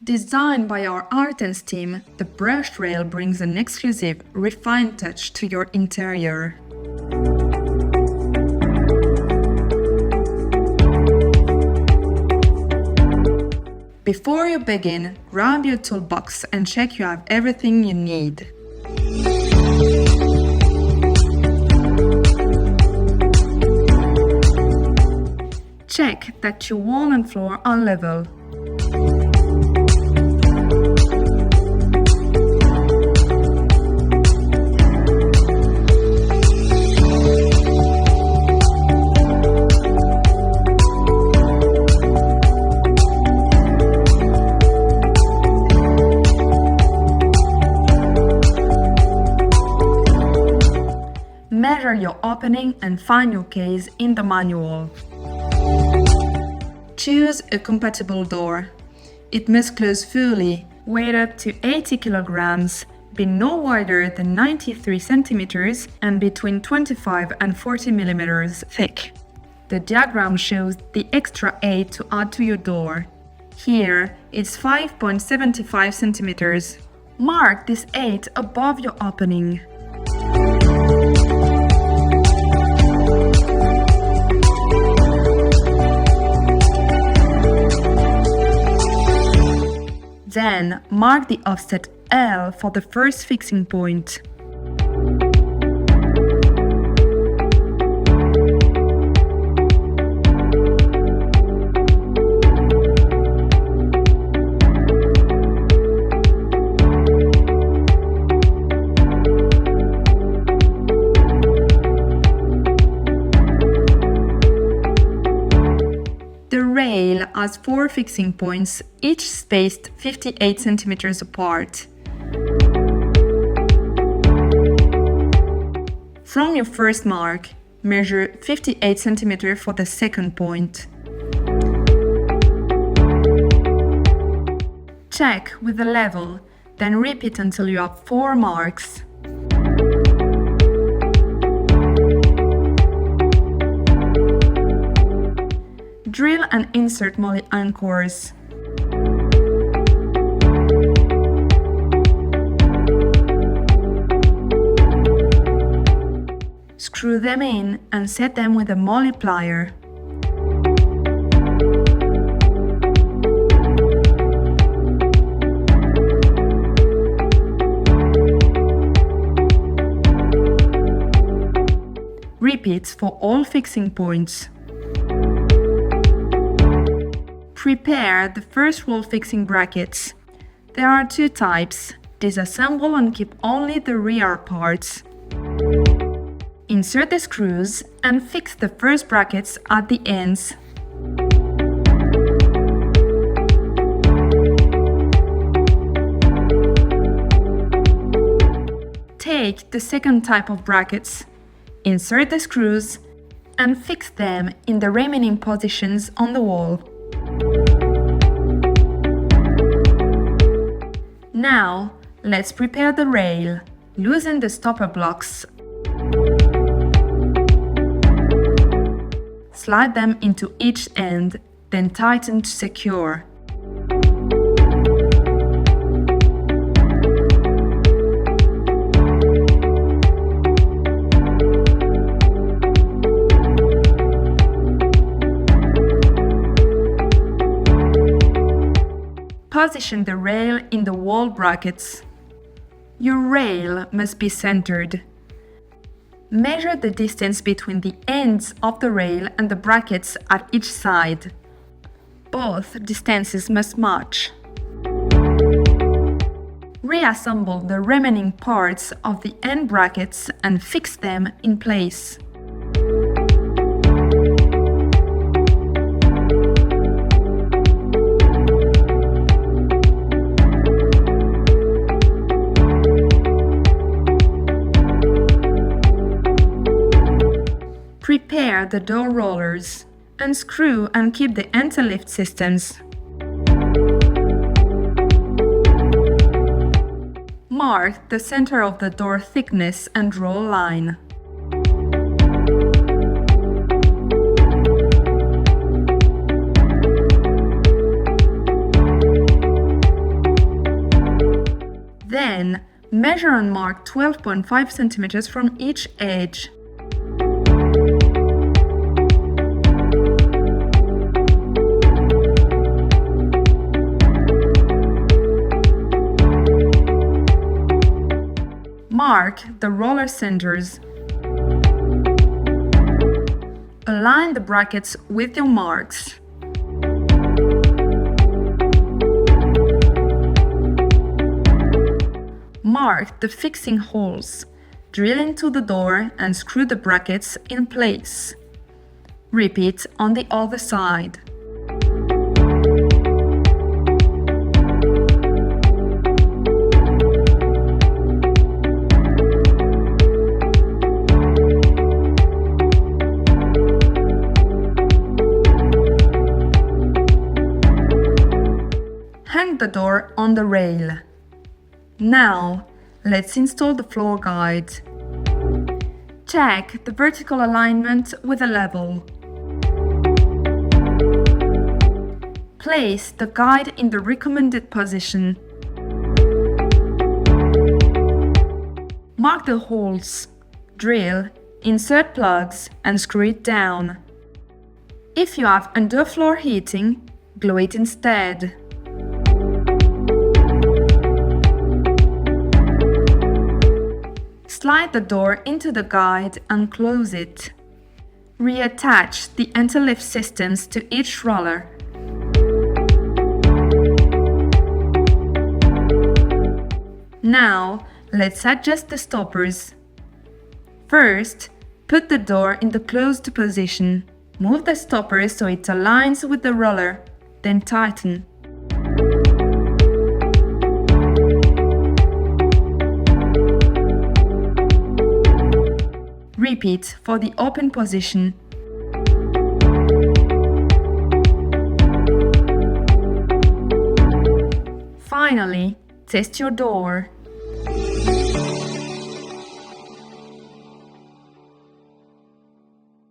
Designed by our Artens team, the brushed rail brings an exclusive, refined touch to your interior. Before you begin, grab your toolbox and check you have everything you need. Check that your wall and floor are level. Measure your opening and find your case in the manual. Choose a compatible door. It must close fully, weigh up to 80 kilograms, be no wider than 93 centimeters and between 25 and 40 millimeters thick. The diagram shows the extra 8 to add to your door. Here, it's 5.75 centimeters. Mark this 8 above your opening. Then, mark the offset L for the first fixing point. The rail has 4 fixing points, each spaced 58 centimeters apart. From your first mark, measure 58 centimeters for the second point. Check with the level, then repeat until you have 4 marks. Drill and insert moly anchors. Screw them in and set them with a moly plier. Repeat for all fixing points. Prepare the first wall fixing brackets. There are 2 types: disassemble and keep only the rear parts. Insert the screws and fix the first brackets at the ends. Take the second type of brackets, insert the screws and fix them in the remaining positions on the wall. Now, let's prepare the rail. Loosen the stopper blocks. Slide them into each end, then tighten to secure. Position the rail in the wall brackets. Your rail must be centered. Measure the distance between the ends of the rail and the brackets at each side. Both distances must match. Reassemble the remaining parts of the end brackets and fix them in place. Prepare the door rollers. Unscrew and keep the anti-lift systems. Mark the center of the door thickness and draw a line. Then, measure and mark 12.5 centimeters from each edge. Mark the roller centers. Align the brackets with your marks. Mark the fixing holes. Drill into the door and screw the brackets in place. Repeat on the other side. Hang the door on the rail. Now, let's install the floor guide. Check the vertical alignment with a level. Place the guide in the recommended position. Mark the holes. Drill, insert plugs and screw it down. If you have underfloor heating, glue it instead. Slide the door into the guide and close it. Reattach the anti-lift systems to each roller. Now, let's adjust the stoppers. First, put the door in the closed position. Move the stopper so it aligns with the roller, then tighten. Repeat for the open position. Finally, test your door.